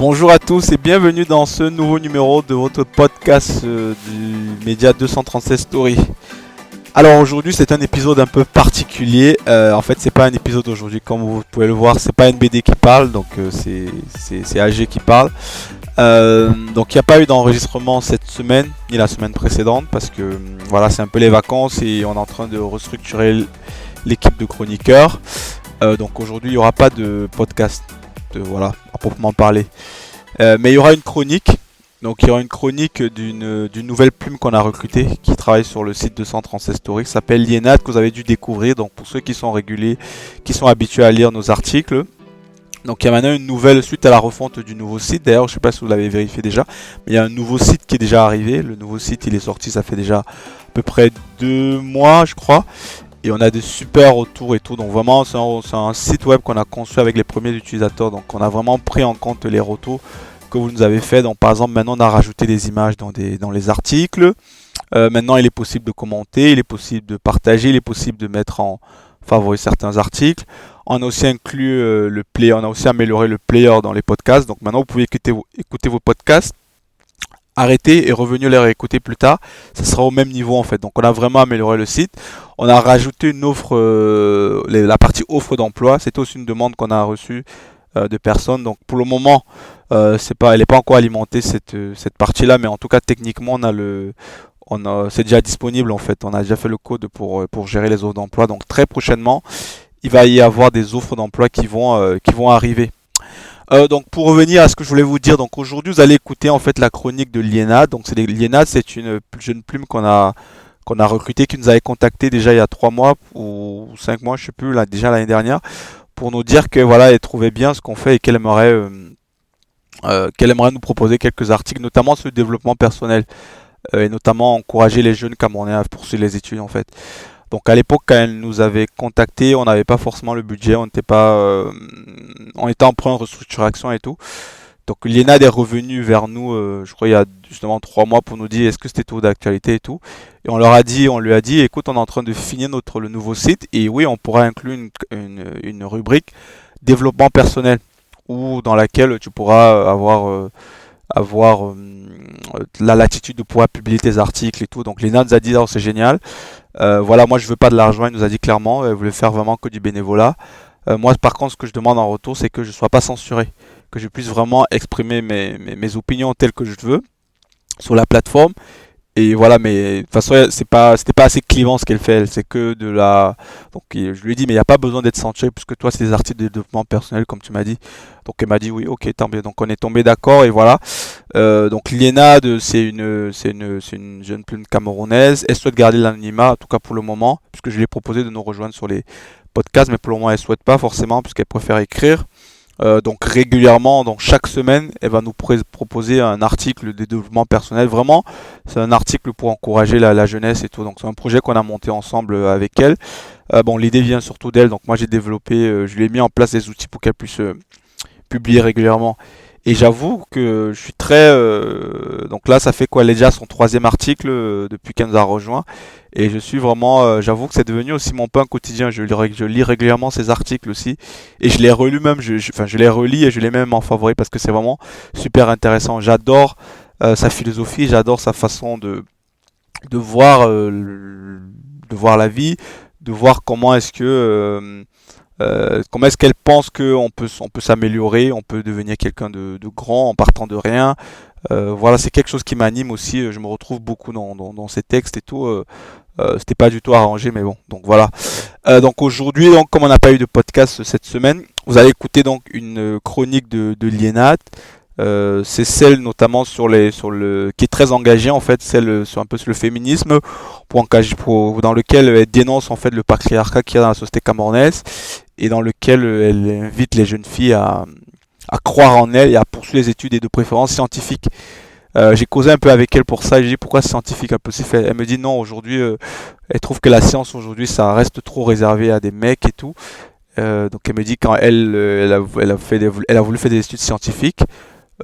Bonjour à tous et bienvenue dans ce nouveau numéro de votre podcast du média 236 Story. Alors aujourd'hui c'est un épisode un peu particulier. En fait c'est pas un épisode aujourd'hui, comme vous pouvez le voir, c'est pas NBD qui parle, donc c'est AG qui parle. Donc il n'y a pas eu d'enregistrement cette semaine ni la semaine précédente parce que voilà, c'est un peu les vacances et on est en train de restructurer l'équipe de chroniqueurs. Donc aujourd'hui il n'y aura pas de podcast. Voilà, à proprement parler. Mais il y aura une chronique. Donc il y aura une chronique d'une nouvelle plume qu'on a recrutée qui travaille sur le site 236 Story, qui s'appelle Lienat, que vous avez dû découvrir. Donc pour ceux qui sont réguliers, qui sont habitués à lire nos articles. Donc il y a maintenant une nouvelle suite à la refonte du nouveau site. D'ailleurs, je ne sais pas si vous l'avez vérifié déjà, mais il y a un nouveau site qui est déjà arrivé. Le nouveau site, il est sorti, ça fait déjà à peu près 2 mois, je crois. Et on a des super retours et tout. Donc vraiment, c'est un site web qu'on a conçu avec les premiers utilisateurs. Donc on a vraiment pris en compte les retours que vous nous avez fait. Donc par exemple, maintenant on a rajouté des images dans les articles. Maintenant, il est possible de commenter, il est possible de partager, il est possible de mettre en favori certains articles. On a aussi inclus le player, on a aussi amélioré le player dans les podcasts. Donc maintenant, vous pouvez écouter vos podcasts, arrêter et revenir les réécouter plus tard. Ça sera au même niveau en fait. Donc on a vraiment amélioré le site. On a rajouté une offre, la partie offre d'emploi. C'était aussi une demande qu'on a reçue de personnes. Donc pour le moment, elle n'est pas encore alimentée cette partie-là, mais en tout cas techniquement c'est déjà disponible en fait. On a déjà fait le code pour gérer les offres d'emploi. Donc très prochainement, il va y avoir des offres d'emploi qui vont arriver. Donc pour revenir à ce que je voulais vous dire, donc aujourd'hui vous allez écouter en fait la chronique de Lienat. Donc Lienat, c'est une jeune plume qu'on a recrutée, qui nous avait contacté déjà il y a 3 mois ou 5 mois, je sais plus, déjà l'année dernière, pour nous dire que voilà, elle trouvait bien ce qu'on fait et qu'elle aimerait nous proposer quelques articles, notamment sur le développement personnel et notamment encourager les jeunes Camerounais à poursuivre les études en fait. Donc à l'époque, quand elle nous avait contacté, on n'avait pas forcément le budget, on était en pleine restructuration et tout. Donc Lienad est revenu vers nous, je crois il y a justement 3 mois, pour nous dire est-ce que c'était tout d'actualité et tout. Et on lui a dit, écoute, on est en train de finir le nouveau site et oui, on pourra inclure une rubrique développement personnel, ou dans laquelle tu pourras avoir la latitude de pouvoir publier tes articles et tout. Donc Lienad nous a dit, oh, c'est génial. Voilà, moi je veux pas de l'argent, il nous a dit clairement, elle voulait faire vraiment que du bénévolat. Moi par contre, ce que je demande en retour, c'est que je sois pas censuré, que je puisse vraiment exprimer mes opinions telles que je veux sur la plateforme. Et voilà, mais de toute façon, c'était pas assez clivant ce qu'elle fait, c'est que de la... Donc je lui ai dit, mais il n'y a pas besoin d'être censuré, puisque toi c'est des articles de développement personnel, comme tu m'as dit. Donc elle m'a dit, oui, ok, tant mieux. Donc on est tombé d'accord, et voilà. Donc Lienad, c'est une jeune plume camerounaise. Elle souhaite garder l'anonymat, en tout cas pour le moment, puisque je lui ai proposé de nous rejoindre sur les podcasts, mais pour le moment elle souhaite pas forcément, puisqu'elle préfère écrire. Donc régulièrement, donc chaque semaine, elle va nous proposer un article de développement personnel. Vraiment, c'est un article pour encourager la jeunesse et tout. Donc c'est un projet qu'on a monté ensemble avec elle. Bon, l'idée vient surtout d'elle. Donc moi j'ai développé, je lui ai mis en place des outils pour qu'elle puisse publier régulièrement. Et j'avoue que je suis très... donc là, ça fait quoi? Elle est déjà à son 3e article depuis qu'elle nous a rejoint. Et je suis vraiment... j'avoue que c'est devenu aussi mon pain quotidien. Je lis régulièrement ses articles aussi. Et je les relis même. Je les relis et je les mets même en favori parce que c'est vraiment super intéressant. J'adore sa philosophie, j'adore sa façon de voir, de voir la vie, de voir comment est-ce qu'elle pense qu'on peut s'améliorer, on peut devenir quelqu'un de grand en partant de rien. Voilà, c'est quelque chose qui m'anime aussi. Je me retrouve beaucoup dans ces textes et tout. C'était pas du tout arrangé, mais bon. Donc voilà. Donc aujourd'hui, donc, comme on n'a pas eu de podcast cette semaine, vous allez écouter donc une chronique de Lienat. C'est celle notamment qui est très engagée en fait, celle sur un peu sur le féminisme, dans lequel elle dénonce en fait le patriarcat qu'il y a dans la société camerounaise et dans lequel elle invite les jeunes filles à croire en elles et à poursuivre les études et de préférence scientifiques. J'ai causé un peu avec elle pour ça, j'ai dit pourquoi scientifique impossible. Elle me dit non, aujourd'hui, elle trouve que la science aujourd'hui ça reste trop réservé à des mecs et tout. Donc elle me dit quand elle a voulu faire des études scientifiques.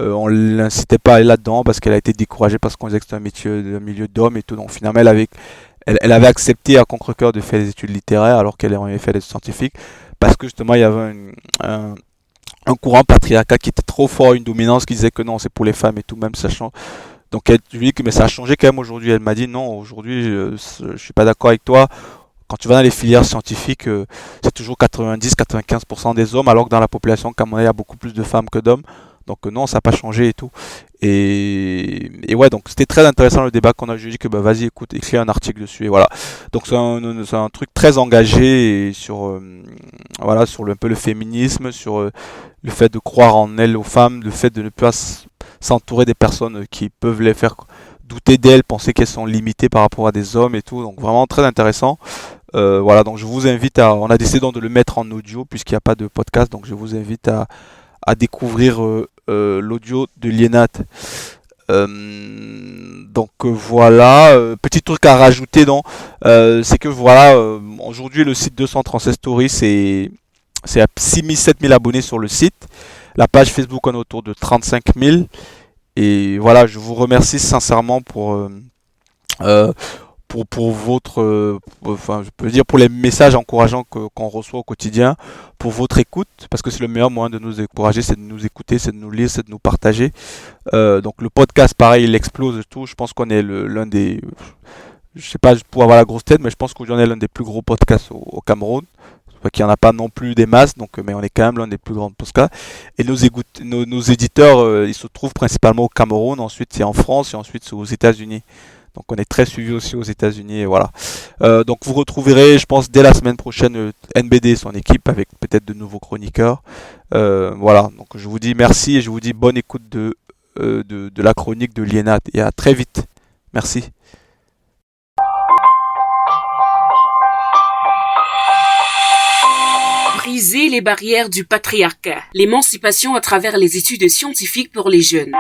On l'incitait pas à aller là-dedans parce qu'elle a été découragée parce qu'on disait que c'était un milieu d'hommes et tout. Donc finalement, elle avait accepté à contre-cœur de faire des études littéraires alors qu'elle aurait fait des études scientifiques parce que justement il y avait un courant patriarcal qui était trop fort, une dominance qui disait que non, c'est pour les femmes et tout, même sachant. Donc elle lui dit que mais ça a changé quand même aujourd'hui. Elle m'a dit non, aujourd'hui je suis pas d'accord avec toi. Quand tu vas dans les filières scientifiques, c'est toujours 90-95% des hommes, alors que dans la population camerounaise, il y a beaucoup plus de femmes que d'hommes. Donc non, ça n'a pas changé et tout. Et ouais, donc c'était très intéressant le débat qu'on a. Je lui ai dit que bah, vas-y, écoute, écris un article dessus et voilà. Donc c'est un truc très engagé et sur voilà sur un peu le féminisme, sur le fait de croire en elles aux femmes, le fait de ne pas s'entourer des personnes qui peuvent les faire douter d'elles, penser qu'elles sont limitées par rapport à des hommes et tout. Donc vraiment très intéressant. Voilà, donc je vous invite à. On a décidé donc de le mettre en audio puisqu'il n'y a pas de podcast, donc je vous invite à découvrir l'audio de Lienat. Voilà, petit truc à rajouter donc, c'est que voilà, aujourd'hui le site 236 Story c'est à 6 000-7 000 abonnés sur le site. La page Facebook on est autour de 35 000. Et voilà, je vous remercie sincèrement euh, pour votre, enfin, je peux dire pour les messages encourageants qu'on reçoit au quotidien, pour votre écoute, parce que c'est le meilleur moyen de nous encourager, c'est de nous écouter, c'est de nous lire, c'est de nous partager. Donc le podcast, pareil, il explose et tout. Je pense qu'on est l'un des, je sais pas pour avoir la grosse tête, mais je pense qu'aujourd'hui on est l'un des plus gros podcasts au Cameroun. Qu'il n'y en a pas non plus des masses, donc, mais on est quand même l'un des plus grands podcasts. Et nos éditeurs, ils se trouvent principalement au Cameroun, ensuite c'est en France et ensuite c'est aux États-Unis. Donc on est très suivi aussi aux États-Unis et voilà. Donc vous retrouverez, je pense, dès la semaine prochaine NBD et son équipe avec peut-être de nouveaux chroniqueurs. Voilà. Donc je vous dis merci et je vous dis bonne écoute de la chronique de Lienat et à très vite. Merci. Briser les barrières du patriarcat, l'émancipation à travers les études scientifiques pour les jeunes.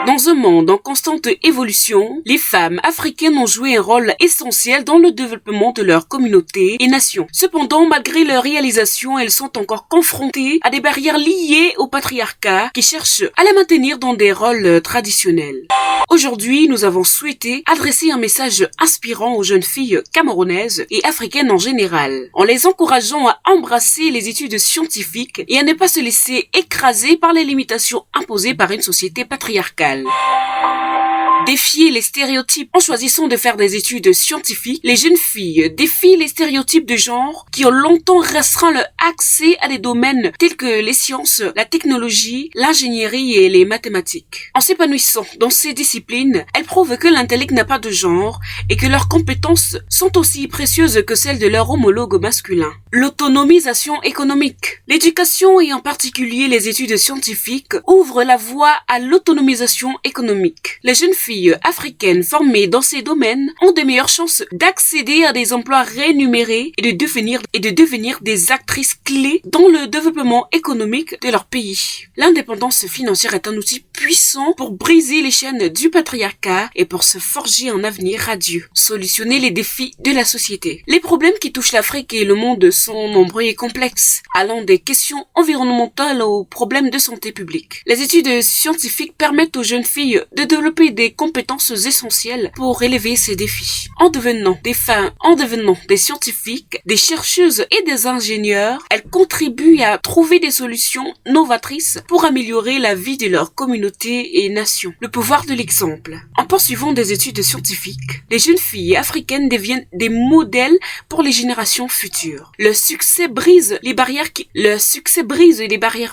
Dans un monde en constante évolution, les femmes africaines ont joué un rôle essentiel dans le développement de leur communauté et nation. Cependant, malgré leur réalisation, elles sont encore confrontées à des barrières liées au patriarcat qui cherchent à les maintenir dans des rôles traditionnels. Aujourd'hui, nous avons souhaité adresser un message inspirant aux jeunes filles camerounaises et africaines en général, en les encourageant à embrasser les études scientifiques et à ne pas se laisser écraser par les limitations imposées par une société patriarcale. Défier les stéréotypes. En choisissant de faire des études scientifiques, les jeunes filles défient les stéréotypes de genre qui ont longtemps restreint leur accès à des domaines tels que les sciences, la technologie, l'ingénierie et les mathématiques. En s'épanouissant dans ces disciplines, elles prouvent que l'intellect n'a pas de genre et que leurs compétences sont aussi précieuses que celles de leur homologue masculin. L'autonomisation économique. L'éducation et en particulier les études scientifiques ouvrent la voie à l'autonomisation économique. Les jeunes filles africaines formées dans ces domaines ont de meilleures chances d'accéder à des emplois rémunérés et de devenir des actrices clés dans le développement économique de leur pays. L'indépendance financière est un outil puissant pour briser les chaînes du patriarcat et pour se forger un avenir radieux. Solutionner les défis de la société. Les problèmes qui touchent l'Afrique et le monde sont nombreux et complexes, allant des questions environnementales aux problèmes de santé publique. Les études scientifiques permettent aux jeunes filles de développer des compétences essentielles pour relever ces défis. En devenant des femmes, en devenant des scientifiques, des chercheuses et des ingénieurs, elles contribuent à trouver des solutions novatrices pour améliorer la vie de leur communauté et nation. Le pouvoir de l'exemple. En poursuivant des études scientifiques, les jeunes filles africaines deviennent des modèles pour les générations futures. Le succès brise les barrières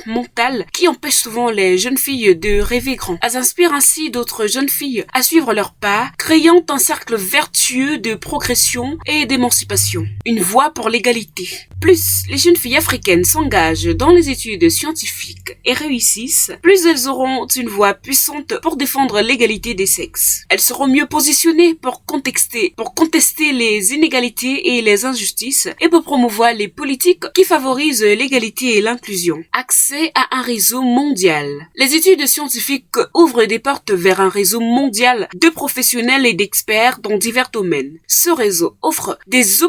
mentales qui empêchent souvent les jeunes filles de rêver grand. Elles inspirent ainsi d'autres jeunes filles à suivre leurs pas, créant un cercle vertueux de progression et d'émancipation. Une voie pour l'égalité. Plus les jeunes filles africaines s'engagent dans les études scientifiques et réussissent, plus elles auront une voix puissante pour défendre l'égalité des sexes. Elles seront mieux positionnées pour contester les inégalités et les injustices et pour promouvoir les politiques qui favorisent l'égalité et l'inclusion. Accès à un réseau mondial. Les études scientifiques ouvrent des portes vers un réseau mondial de professionnels et d'experts dans divers domaines. Ce réseau offre des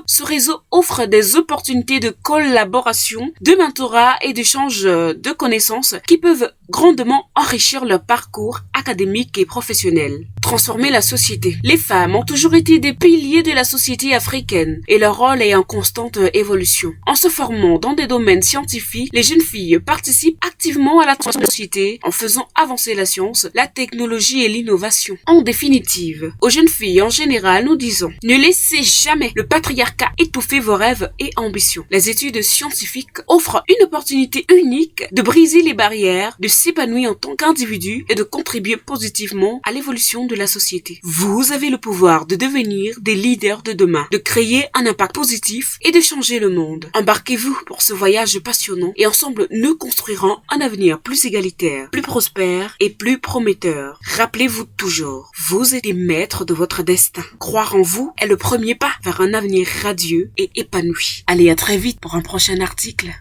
opportunités de collaboration, de mentorat et d'échange de connaissances qui peuvent grandement enrichir leur parcours académique et professionnel. Transformer la société. Les femmes ont toujours été des piliers de la société africaine et leur rôle est en constante évolution. En se formant dans des domaines scientifiques, les jeunes filles participent activement activement à la transformation de la société en faisant avancer la science, la technologie et l'innovation. En définitive, aux jeunes filles en général, nous disons, ne laissez jamais le patriarcat étouffer vos rêves et ambitions. Les études scientifiques offrent une opportunité unique de briser les barrières, de s'épanouir en tant qu'individu et de contribuer positivement à l'évolution de la société. Vous avez le pouvoir de devenir des leaders de demain, de créer un impact positif et de changer le monde. Embarquez-vous pour ce voyage passionnant et ensemble nous construirons un avenir plus égalitaire, plus prospère et plus prometteur. Rappelez-vous toujours, vous êtes les maîtres de votre destin. Croire en vous est le premier pas vers un avenir radieux et épanoui. Allez, à très vite pour un prochain article.